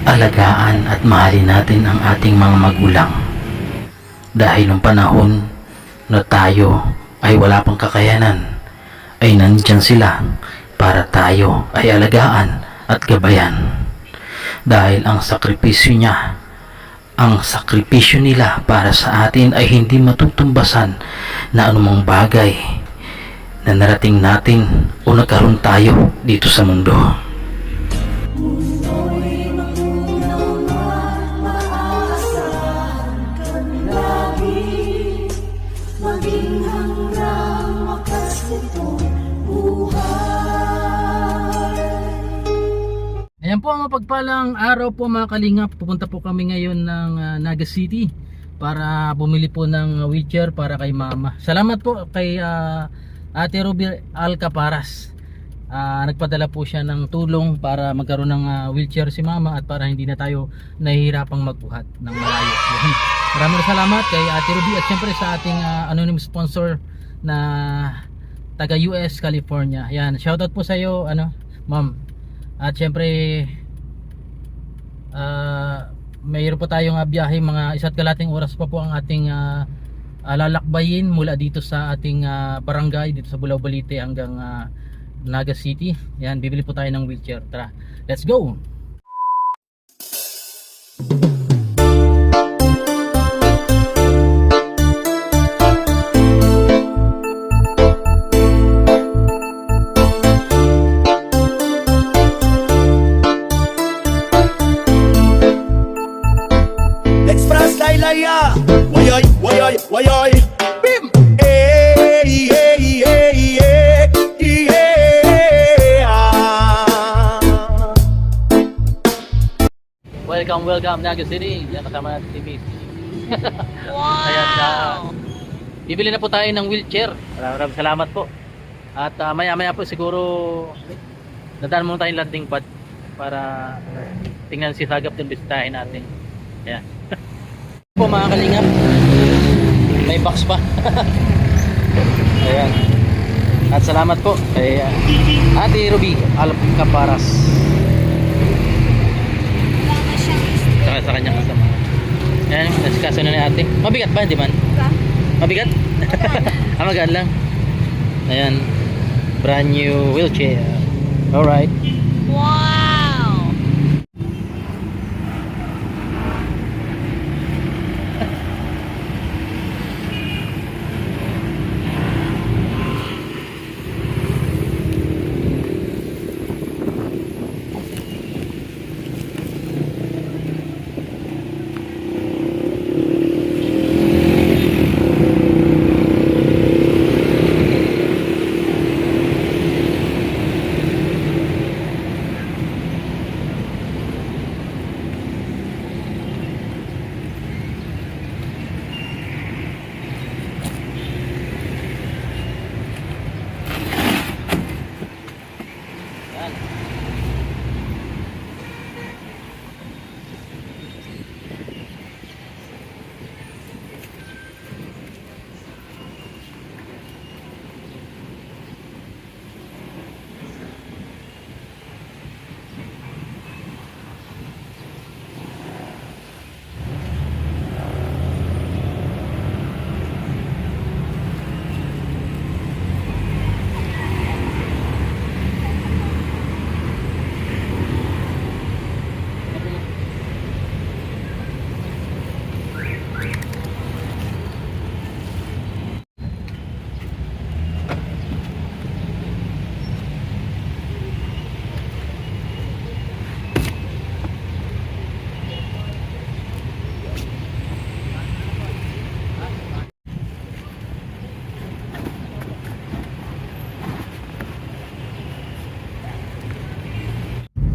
alagaan at mahalin natin ang ating mga magulang. Dahil nung panahon na tayo ay wala pang kakayanan, ay nandyan sila para tayo ay alagaan at gabayan. Dahil ang sakripisyo nila para sa atin ay hindi matutumbasan na anumang bagay na narating natin o nagkaroon tayo dito sa mundo. Mundo'y magunaw at maaasahan ka lagi, maging hanggang wakas nitong buhay. Ayan po, mapagpalang araw po mga kalingap. Pupunta po kami ngayon ng Naga City para bumili po ng wheelchair para kay mama. Salamat po kay Ate Ruby Alcaparas. Nagpadala po siya ng tulong para magkaroon ng wheelchair si mama at para hindi na tayo nahihirapang magbuhat ng malayo. Maraming salamat kay Ate Ruby at syempre sa ating anonymous sponsor na taga US, California. Ayan, shoutout po sa iyo, ma'am. At syempre mayroon po tayong biyahe, mga 1.5 oras pa po ang ating lalakbayin mula dito sa ating barangay dito sa Bulao, Balite hanggang Naga City. Yan, bibili po tayo ng wheelchair. Tara, let's go! Express Laylaya, wayoy, wayoy, wayoy, bim, hey, hey, hey, hey, yeah. Welcome Naga City. Yan, kasama natin si Miss. Wow! Ayan, bibili na po tayo ng wheelchair. Maraming salamat po. At maya po siguro dadaan muna tayong landing pad para tingnan si Sagap din, bisitahin natin. Ayan. Po mga kalingap, may box pa. Ayan. At salamat po kay Ate Ruby Alcaparas sa kanyang kasama. Ayan, nasikaso na ni ate. Mabigat ba, di man? Mabigat? Magaan lang. Ayan, brand new wheelchair. Alright. Wow!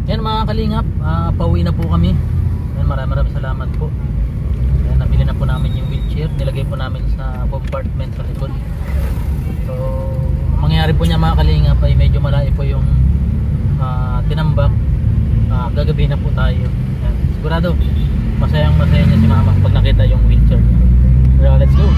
Yan mga kalingap, pauwi na po kami. Yan, maraming salamat po. Yan, nabili na po namin yung wheelchair. Nilagay po namin sa compartment sa likod. So, ang mangyayari po niya mga kalingap ay medyo malayo po yung tinambak. Gagabi na po tayo. Yan, sigurado masaya niya si mama pag nakita yung wheelchair. So, let's go!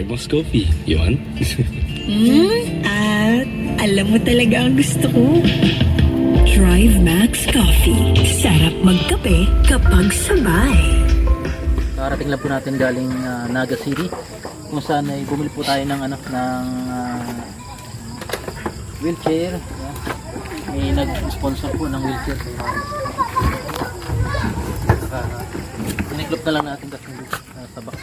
Starbucks coffee. You want? At alam mo talaga ang gusto ko. Drive Max Coffee. Sarap magkape kapag sabay. Karating lang po natin galing Naga City kung saan ay bumili po tayo ng wheelchair. Ayan. May nag-sponsor po ng wheelchair. Siniklop na lang natin kasi sa box.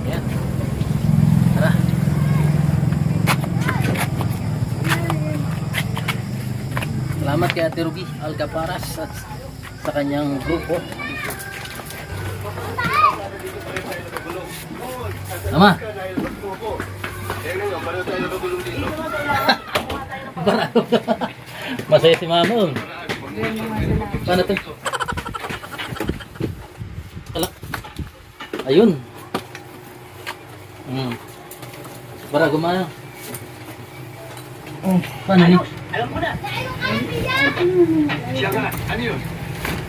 Ayan. Tara. Salamat kay Ate Ruby Alcaparas at sa kanyang grupo. Mama. Masaya si Mama. Oh. Paano to? Kalak. Ayun. Para gumana. Paano ni?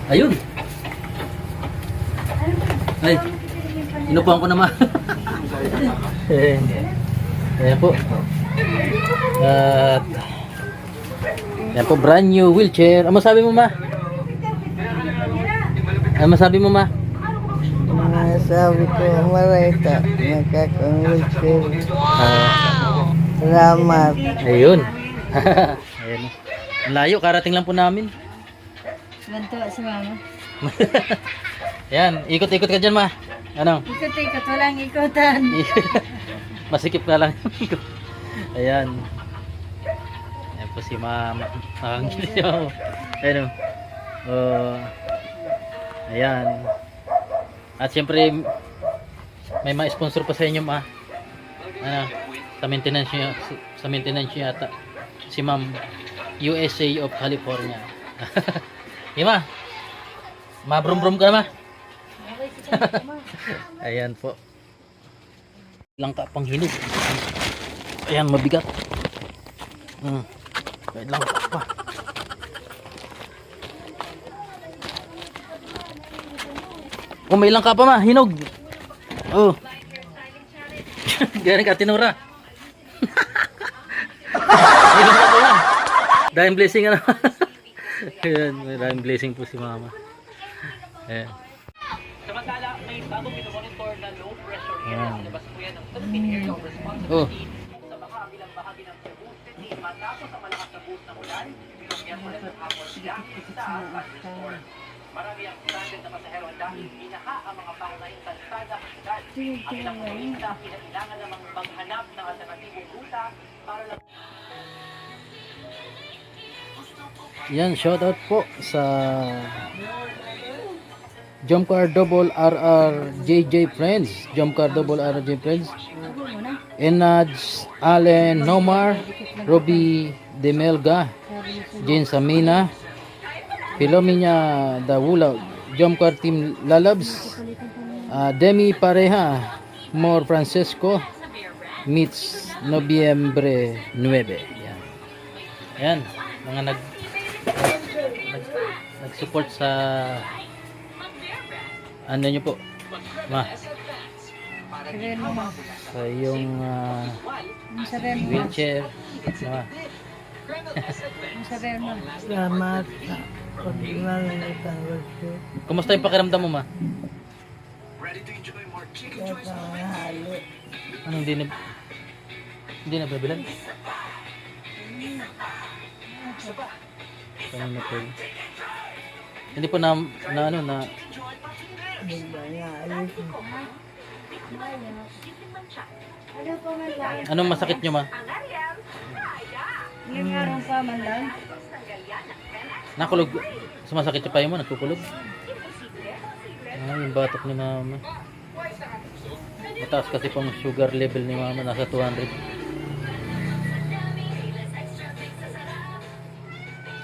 Ayun. Ay. Inupuan ko naman. Ayan po. At ayan po, brand new wheelchair. Ano masabi mo, Ma? Ano masabi mo, Ma? Sabi ko, Marita, nakakang-wheelchair. Salamat. Ayun. Ayan. Ang layo, karating lang po namin. Ganto si Mama. Yan, ikot-ikot ka dyan, Ma. Ano? Ikot-ikot, walang ikutan. Masikip na lang. Ayan. Ayan po si Mama. Nakangiti siya. Ayan o. Ayan. At siyempre, may ma-sponsor pa sa inyo, Ma. Ano? Sa maintenance niya, sa maintenance niya yata. Si Ma'am USA of California. Ma. Ma-brum-brum ka na, Ma. Ayan po. Langka pang hinog. Ayan, mabigat. Langka pa. Oh, may langka pa, Ma. Hinog. Oh. Galing ka, Tinora. Hinog na po yan. Dahil blessing ano. Ayan, maraming blessing po si Mama. Ayan. Samantala, may bagong minomonitor na low pressure area. Labas po yan ng Philippine Area of Responsibility sa makabilang bahagi ng Cebu City. Matapos ang malakas na boost ng ulan, binigyan mo na ng hapon lang sa thunderstorm. Marami ang stranded na pasahero dahil binaha ang mga pangunahing kalsada at syudad. Ang ilang motorista kinailangan namang maghanap ng alternatibong ruta para lang. Yan, shoutout po sa Jomcar Double RR JJ Friends, Jomcar Double RR JJ Friends, Enaj Allen Nomar, Robbie Demelga, Jane Samina, Filomena Dawula, Jomcar Team Lalabs, Demi Pareha, Mor Francesco, meets Nobyembre 9. Yan. Yan, mga nag-support sa ano nyo po, Ma, sa yung wheelchair, Ma. Salamat sa pagmamahal ng wheelchair. Kumusta yung pakiramdam mo, Ma? Halo. Ano, hindi na babilan? Kanina po. Hindi po na ano na anong masakit nyo, Ma? Yung araw pa man lang. Nakulog. Sumasakit yung payo mo, nagkukulog. Yung batok ni Mama. Mataas kasi pang sugar level ni Mama, nasa 200.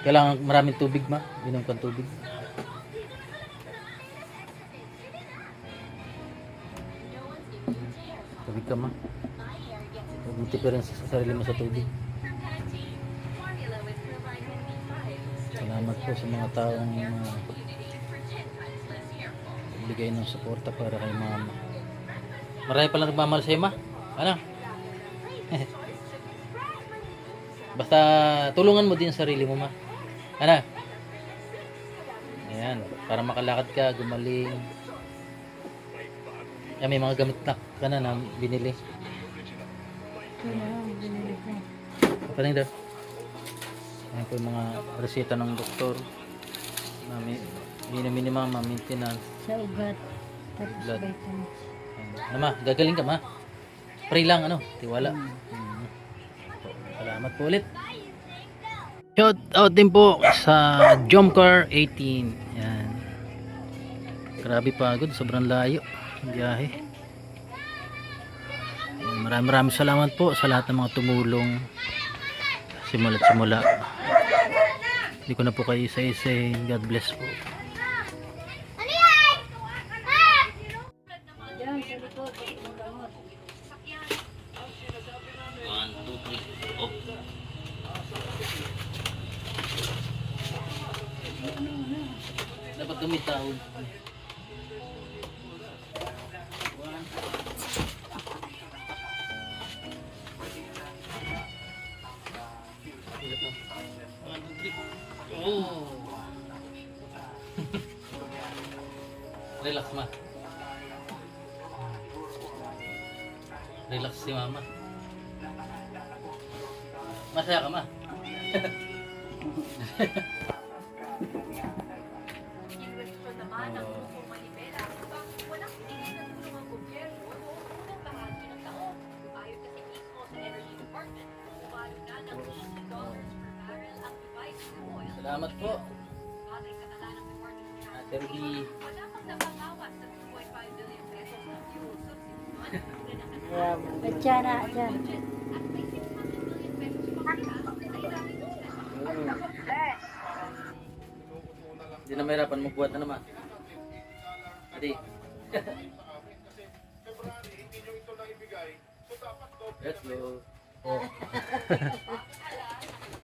Kailangan maraming tubig, Ma. Inom kang tubig. Tubig ka ma. Mabuti pa rin sa sarili mo sa tubig. Salamat po sa mga taong bigay ng suporta para kay mama. Marami palang nagmamahal sa'yo ma. Ano? Basta tulungan mo din ang sarili mo ma. Ano? Ayan, para makalakad ka, gumaling. Ay, may mga gamit ka na binili. Paling daw. Ayan po yung mga reseta ng doktor na inumin ni mama, maintenance. Sa ugat. Tapos Blood. vitamins. Ano ma, gagaling ka ma. Pray lang ano, tiwala. Salamat po ulit. Shout out din po sa Jomcar 18. Yan. Grabe pagod, sobrang layo ang biyahe. Yan, maraming salamat po sa lahat ng mga tumulong simula't simula. Hindi ko na po kayo isa-isa. God bless po. Diyan, sa likod. Ang gamot. Dapat tumitaon. Oh. Relax ma. Relax si mama. Masaya ka ma. Salamat po. Ate Ruby. Diyan na, diyan. Hindi na mahirapan magbuhat na naman. Adi. Let's go. Oh.